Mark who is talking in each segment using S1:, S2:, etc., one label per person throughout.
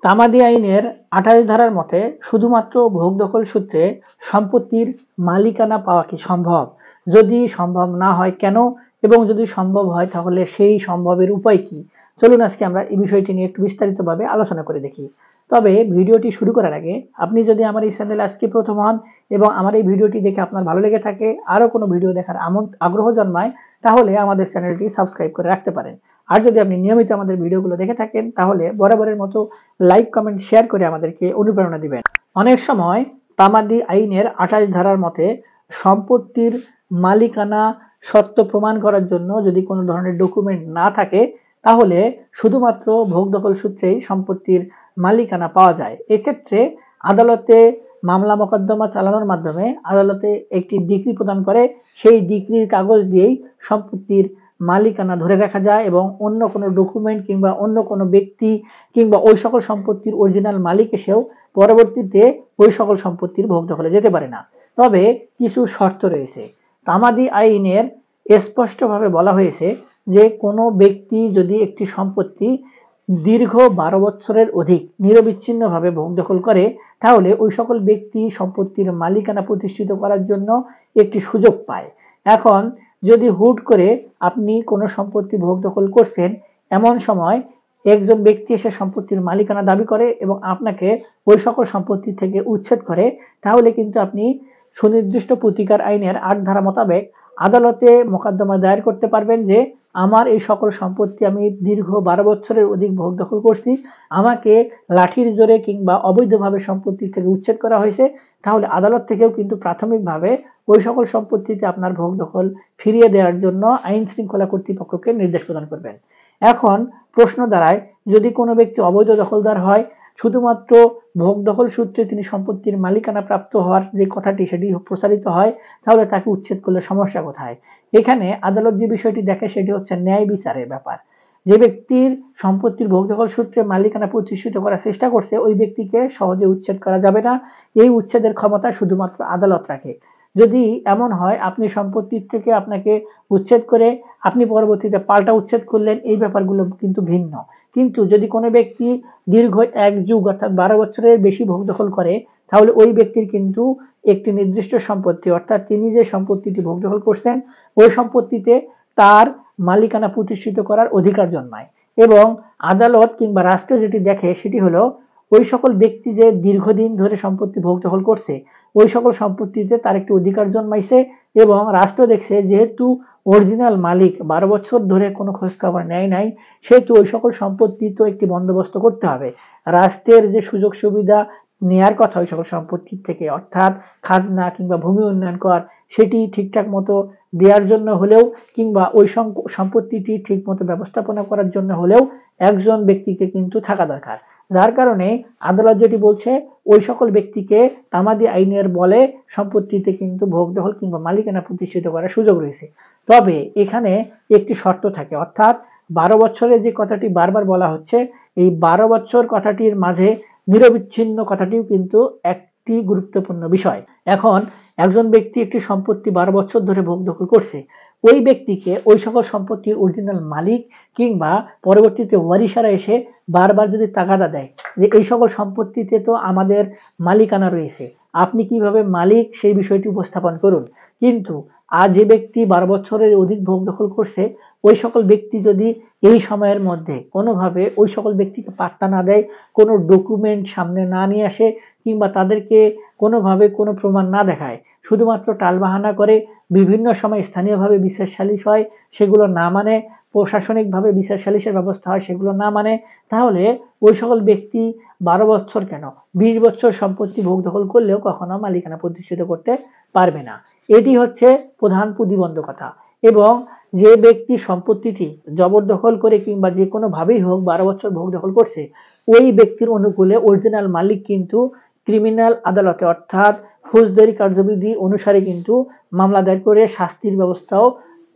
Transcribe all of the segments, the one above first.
S1: তামাদি আইনের ২৮ ধারার মতে শুধুমাত্র ভোগ দখল সূত্রে সম্পত্তির মালিকানা পাওয়া কি সম্ভব? যদি সম্ভব না হয় কেন, এবং যদি সম্ভব হয় তাহলে সেই সম্ভবের উপায় কি? চলুন আজকে আমরা এই বিষয়টি নিয়ে একটু বিস্তারিতভাবে আলোচনা করে দেখি। তবে ভিডিওটি শুরু করার আগে আপনি যদি আমার এই চ্যানেলে আজকে প্রথম হন এবং আমার এই ভিডিওটি দেখে আপনার ভালো লেগে থাকে, আরও কোনো ভিডিও দেখার আগ্রহ জন্মায়, তাহলে আমাদের চ্যানেলটি সাবস্ক্রাইব করে রাখতে পারেন। আর যদি আপনি নিয়মিত আমাদের ভিডিওগুলো দেখে থাকেন তাহলে বরাবরের মতো লাইক, কমেন্ট, শেয়ার করে আমাদেরকে অনুপ্রেরণা দিবেন। অনেক সময় তামাদি আইনের ২৮ ধারার মতে সম্পত্তির মালিকানা সত্য প্রমাণ করার জন্য যদি কোনো ধরনের ডকুমেন্ট না থাকে তাহলে শুধুমাত্র ভোগ দখল সূত্রেই সম্পত্তির মালিকানা পাওয়া যায়। এক্ষেত্রে আদালতে মামলা মোকদ্দমা চালানোর মাধ্যমে আদালতে একটি ডিক্রি প্রদান করে, সেই ডিক্রির কাগজ দিয়েই সম্পত্তির মালিকানা ধরে রাখা যায় এবং অন্য কোনো ডকুমেন্ট কিংবা অন্য কোনো ব্যক্তি কিংবা ওই সকল সম্পত্তির অরিজিনাল মালিক এসেও পরবর্তীতে ওই সকল সম্পত্তির ভোগ দখলে যেতে পারে না। তবে কিছু শর্ত রয়েছে। তামাদি আইনের স্পষ্টভাবে বলা হয়েছে যে কোনো ব্যক্তি যদি একটি সম্পত্তি দীর্ঘ ১২ বছরের অধিক নিরবিচ্ছিন্নভাবে ভোগ দখল করে তাহলে ওই সকল ব্যক্তি সম্পত্তির মালিকানা প্রতিষ্ঠিত করার জন্য একটি সুযোগ পায়। এখন যদি হুট করে আপনি কোনো সম্পত্তি ভোগ দখল করছেন, এমন সময় একজন ব্যক্তি এসে সম্পত্তির মালিকানা দাবি করে এবং আপনাকে ওই সকল সম্পত্তি থেকে উচ্ছেদ করে, তাহলে কিন্তু আপনি সুনির্দিষ্ট প্রতিকার আইনের ৮ ধারা মোতাবেক আদালতে মোকদ্দমা দায়ের করতে পারবেন যে আমার এই সকল সম্পত্তি আমি দীর্ঘ ১২ বছরের অধিক ভোগ দখল করছি, আমাকে লাঠির জোরে কিংবা অবৈধভাবে সম্পত্তি থেকে উচ্ছেদ করা হয়েছে। তাহলে আদালত থেকেও কিন্তু প্রাথমিকভাবে ওই সকল সম্পত্তিতে আপনার ভোগ দখল ফিরিয়ে দেওয়ার জন্য আইন শৃঙ্খলা কর্তৃপক্ষকে নির্দেশ প্রদান করবেন। এখন প্রশ্ন দাঁড়ায়, যদি কোনো ব্যক্তি অবৈধ দখলদার হয়, শুধুমাত্র ভোগ দখল সূত্রে তিনি সম্পত্তির মালিকানা প্রাপ্ত হওয়ার যে কথাটি সেটি প্রচারিত হয়, তাহলে তাকে উচ্ছেদ করলে সমস্যা কোথায়? এখানে আদালত যে বিষয়টি দেখে সেটি হচ্ছে ন্যায় বিচারের ব্যাপার। যে ব্যক্তির সম্পত্তির ভোগ দখল সূত্রে মালিকানা প্রতিষ্ঠিত করার চেষ্টা করছে ওই ব্যক্তিকে সহজে উচ্ছেদ করা যাবে না। এই উচ্ছেদের ক্ষমতা শুধুমাত্র আদালত রাখে। যদি এমন হয় আপনি সম্পত্তির থেকে আপনাকে উচ্ছেদ করে আপনি পরবর্তীতে পাল্টা উচ্ছেদ করলেন, এই ব্যাপারগুলো কিন্তু ভিন্ন। কিন্তু যদি কোনো ব্যক্তি দীর্ঘ এক যুগ অর্থাৎ ১২ বছরের বেশি ভোগ দখল করে, তাহলে ওই ব্যক্তির কিন্তু একটি নির্দিষ্ট সম্পত্তি অর্থাৎ তিনি যে সম্পত্তিটি ভোগ দখল করছেন ওই সম্পত্তিতে তার মালিকানা প্রতিষ্ঠিত করার অধিকার জন্মায়। এবং আদালত কিংবা রাষ্ট্র যেটি দেখে সেটি হলো ওই সকল ব্যক্তি যে দীর্ঘদিন ধরে সম্পত্তি ভোগ দখল করছে ওই সকল সম্পত্তিতে তার একটি অধিকার জন্মাইছে, এবং রাষ্ট্র দেখছে যেহেতু অরিজিনাল মালিক ১২ বছর ধরে কোনো খোঁজখবর নেয় নাই, সেহেতু ওই সকল সম্পত্তি তো একটি বন্দোবস্ত করতে হবে। রাষ্ট্রের যে সুযোগ সুবিধা নেয়ার কথা ওই সকল সম্পত্তির থেকে অর্থাৎ খাজনা কিংবা ভূমি উন্নয়ন কর সেটি ঠিকঠাক মতো দেওয়ার জন্য হলেও কিংবা ওই সম্পত্তিটি ঠিক মতো ব্যবস্থাপনা করার জন্য হলেও একজন ব্যক্তিকে কিন্তু থাকা দরকার। যার কারণে আদালত যেটি বলছে ওই সকল ব্যক্তিকে তামাদি আইনের বলে সম্পত্তিতে কিন্তু ভোগ দখল কিংবা মালিকানা প্রতিষ্ঠিত করার সুযোগ রয়েছে। তবে এখানে একটি শর্ত থাকে, অর্থাৎ ১২ বছরের যে কথাটি বারবার বলা হচ্ছে এই ১২ বছর কথাটির মাঝে নিরবিচ্ছিন্ন কথাটিও কিন্তু একটি গুরুত্বপূর্ণ বিষয়। এখন একজন ব্যক্তি একটি সম্পত্তি ১২ বছর ধরে ভোগ দখল করছে, ওই ব্যক্তিকে ওই সকল সম্পত্তির অরিজিনাল মালিক কিংবা পরবর্তীতে ওয়ারিশারা এসে বারবার যদি তাগাদা দেয় যে এই সকল সম্পত্তিতে তো আমাদের মালিকানা রয়েছে, আপনি কিভাবে মালিক সেই বিষয়টি উপস্থাপন করুন। কিন্তু আজ যে ব্যক্তি ১২ বছরের অধিক ভোগ দখল করছে ওই সকল ব্যক্তি যদি এই সময়ের মধ্যে কোনোভাবে ওই সকল ব্যক্তিকে পাত্তা না দেয়, কোনো ডকুমেন্ট সামনে না নিয়ে আসে কিংবা তাদেরকে কোনোভাবে কোনো প্রমাণ না দেখায়, শুধুমাত্র টালবাহানা করে, বিভিন্ন সময় স্থানীয়ভাবে বিচার সালিশ হয় সেগুলো না মানে, প্রশাসনিকভাবে বিচার সালিশের ব্যবস্থা হয় সেগুলো না মানে, তাহলে ওই সকল ব্যক্তি ১২ বছর কেন ২০ বছর সম্পত্তি ভোগ দখল করলেও কখনো মালিকানা প্রতিষ্ঠিত করতে পারবে না। এটি হচ্ছে প্রধান প্রতিবন্ধকতা। এবং যে ব্যক্তি সম্পত্তিটি জবরদখল করে কিংবা যে কোনোভাবেই হোক ১২ বছর ভোগ দখল করছে ওই ব্যক্তির অনুকূলে অরিজিনাল মালিক কিন্তু ক্রিমিনাল আদালতে অর্থাৎ ফৌজদারি কার্যবিধি অনুসারে কিন্তু মামলা দায়ের করে শাস্তির ব্যবস্থাও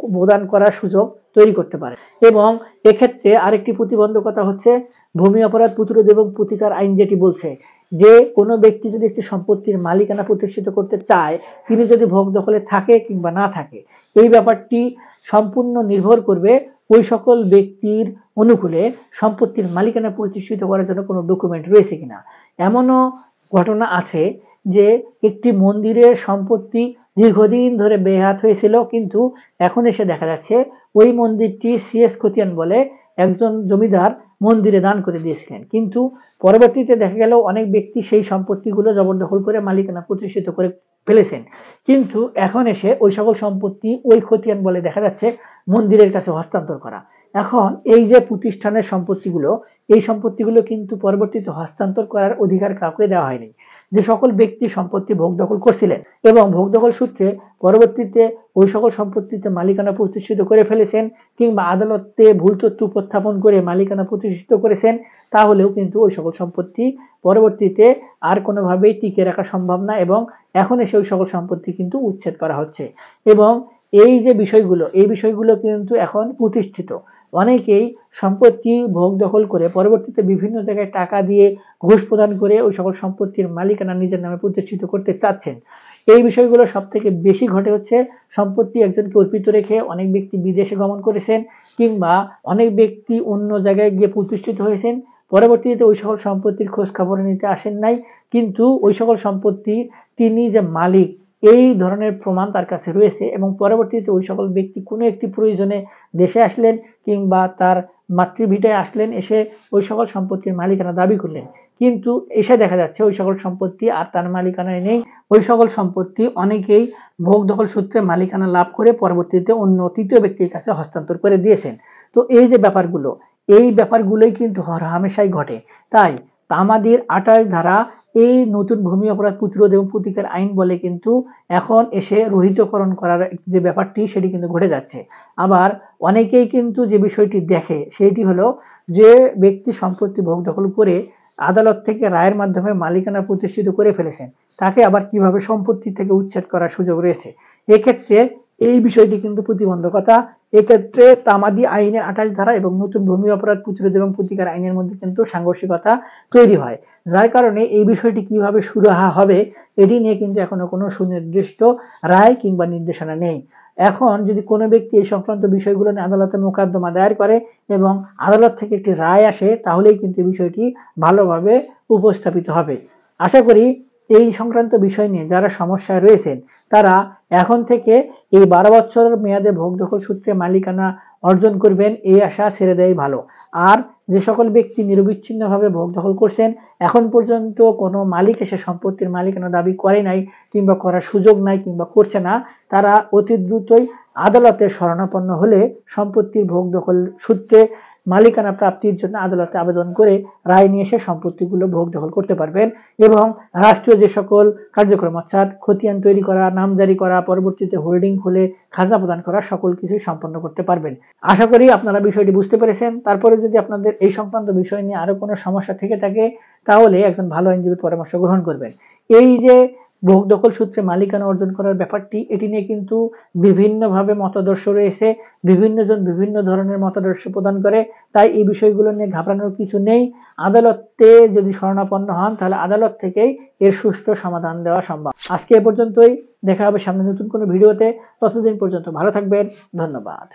S1: প্রদান করার সুযোগ তৈরি করতে পারে। এবং এক্ষেত্রে আরেকটি প্রতিবন্ধকতা হচ্ছে ভূমি অপরাধ প্রতিরোধ এবং প্রতিকার আইন যেটি বলছে যে কোনো ব্যক্তি যদি একটি সম্পত্তির মালিকানা প্রতিষ্ঠিত করতে চায়, তিনি যদি ভোগ দখলে থাকে কিংবা না থাকে, এই ব্যাপারটি সম্পূর্ণ নির্ভর করবে ওই সকল ব্যক্তির অনুকূলে সম্পত্তির মালিকানা প্রতিষ্ঠিত করার জন্য কোনো ডকুমেন্ট রয়েছে কিনা। এমনও ঘটনা আছে যে একটি মন্দিরের সম্পত্তি দীর্ঘদিন ধরে বেহাত হয়েছিল, কিন্তু এখন এসে দেখা যাচ্ছে ওই মন্দিরটি সিএস খতিয়ান বলে একজন জমিদার মন্দিরে দান করে দিয়েছিলেন, কিন্তু পরবর্তীতে দেখা গেল অনেক ব্যক্তি সেই সম্পত্তিগুলো জবরদখল করে মালিকানা প্রতিষ্ঠিত করে ফেলেছেন, কিন্তু এখন এসে ওই সকল সম্পত্তি ওই খতিয়ান বলে দেখা যাচ্ছে মন্দিরের কাছে হস্তান্তর করা। এখন এই যে প্রতিষ্ঠানের সম্পত্তিগুলো, এই সম্পত্তিগুলো কিন্তু পরবর্তীতে হস্তান্তর করার অধিকার কাউকে দেওয়া হয়নি। যে সকল ব্যক্তি সম্পত্তি ভোগ দখল করছিলেন এবং ভোগ দখল সূত্রে পরবর্তীতে ওই সকল সম্পত্তিতে মালিকানা প্রতিষ্ঠিত করে ফেলেছেন কিংবা আদালতে ভুল তথ্য উপস্থাপন করে মালিকানা প্রতিষ্ঠিত করেছেন, তাহলেও কিন্তু ওই সকল সম্পত্তি পরবর্তীতে আর কোনোভাবেই টিকে রাখা সম্ভব না এবং এখন এসে ওই সকল সম্পত্তি কিন্তু উচ্ছেদ করা হচ্ছে। এবং এই যে বিষয়গুলো, এই বিষয়গুলো কিন্তু এখন প্রতিষ্ঠিত। অনেকেই সম্পত্তি ভোগ দখল করে পরবর্তীতে বিভিন্ন জায়গায় টাকা দিয়ে ঘুষ প্রদান করে ওই সকল সম্পত্তির মালিকানা নিজের নামে প্রতিষ্ঠিত করতে চাচ্ছেন। এই বিষয়গুলো সব থেকে বেশি ঘটে হচ্ছে সম্পত্তি একজনকে অর্পিত রেখে অনেক ব্যক্তি বিদেশে গমন করেছেন কিংবা অনেক ব্যক্তি অন্য জায়গায় গিয়ে প্রতিষ্ঠিত হয়েছেন, পরবর্তীতে ওই সকল সম্পত্তির খোঁজ খবর নিতে আসেন নাই, কিন্তু ওই সকল সম্পত্তি তিনি যে মালিক এই ধরনের প্রমাণ তার কাছে রয়েছে এবং পরবর্তীতে ওই সকল ব্যক্তি কোনো একটি প্রয়োজনে দেশে আসলেন কিংবা তার মাতৃভিটায় আসলেন, এসে ওই সকল সম্পত্তির মালিকানা দাবি করলেন, কিন্তু এসে দেখা যাচ্ছে ওই সকল সম্পত্তি আর তার মালিকানায় নেই। ওই সকল সম্পত্তি অনেকেই ভোগ দখল সূত্রে মালিকানা লাভ করে পরবর্তীতে অন্য তৃতীয় ব্যক্তির কাছে হস্তান্তর করে দিয়েছেন। তো এই যে ব্যাপারগুলো, এই ব্যাপারগুলোই কিন্তু হরহামেশাই ঘটে। তাই তামাদির 28 ধারা এই নতুন ভূমি অপরাধ প্রতিরোধ এবং প্রতিকার আইন বলে কিন্তু এখন এসে রহিতকরণ করার যে ব্যাপারটি সেটি কিন্তু ঘটে যাচ্ছে। আবার অনেকেই কিন্তু যে বিষয়টি দেখে সেটি হলো যে ব্যক্তি সম্পত্তি ভোগ দখল করে আদালত থেকে রায়ের মাধ্যমে মালিকানা প্রতিষ্ঠিত করে ফেলেছেন, তাকে আবার কিভাবে সম্পত্তি থেকে উচ্ছেদ করার সুযোগ রয়েছে। এক্ষেত্রে এই বিষয়টি কিন্তু প্রতিবন্ধকতা। এক্ষেত্রে তামাদি আইনের 28 ধারা এবং নতুন ভূমি অপরাধ প্রতিরোধ এবং প্রতিকার আইনের মধ্যে কিন্তু সাংঘর্ষিকতা তৈরি হয়, যার কারণে এই বিষয়টি কিভাবে সুরাহা হবে এটি নিয়ে কিন্তু এখনো কোনো সুনির্দিষ্ট রায় কিংবা নির্দেশনা নেই। এখন যদি কোনো ব্যক্তি এই সংক্রান্ত বিষয়গুলো নিয়ে আদালতে মোকদ্দমা দায়ের করে এবং আদালত থেকে একটি রায় আসে, তাহলেই কিন্তু বিষয়টি ভালোভাবে উপস্থাপিত হবে। আশা করি এই সংক্রান্ত বিষয় নিয়ে যারা সমস্যায় রয়েছেন তারা এখন থেকে এই 12 বছরের মেয়াদে ভোগ দখল সূত্রে মালিকানা অর্জন করবেন, এই আশা ছেড়ে দেয় ভালো। আর যে সকল ব্যক্তি নিরবিচ্ছিন্নভাবে ভোগ দখল করছেন, এখন পর্যন্ত কোনো মালিক এসে সম্পত্তির মালিকানা দাবি করে নাই কিংবা করার সুযোগ নাই কিংবা করছে না, তারা অতি দ্রুতই আদালতের শরণাপন্ন হলে সম্পত্তির ভোগ দখল সূত্রে মালিকানা প্রাপ্তির জন্য আদালতে আবেদন করে রায় নিয়ে এসে সম্পত্তিগুলো ভোগ দখল করতে পারবেন এবং রাষ্ট্রীয় যে সকল কার্যক্রম অর্থাৎ খতিয়ান তৈরি করা, নামজারি করা, পরবর্তীতে হোল্ডিং খুলে খাজনা প্রদান করা সকল কিছুই সম্পন্ন করতে পারবেন। আশা করি আপনারা বিষয়টি বুঝতে পেরেছেন। তারপরে যদি আপনাদের এই সংক্রান্ত বিষয় নিয়ে আরো কোনো সমস্যা থেকে থাকে তাহলে একজন ভালো আইনজীবীর পরামর্শ গ্রহণ করবেন। এই যে ভোগ দখল সূত্রে মালিকানা অর্জন করার ব্যাপারটি, এটি নিয়ে কিন্তু বিভিন্নভাবে মতাদর্শ রয়েছে, বিভিন্ন জন বিভিন্ন ধরনের মতাদর্শ প্রদান করে, তাই এই বিষয়গুলো নিয়ে ঘাবড়ানোর কিছু নেই। আদালতে যদি শরণাপন্ন হন তাহলে আদালত থেকেই এর সুষ্ঠু সমাধান দেওয়া সম্ভব। আজকে এ পর্যন্তই, দেখা হবে সামনে নতুন কোনো ভিডিওতে। ততদিন পর্যন্ত ভালো থাকবেন, ধন্যবাদ।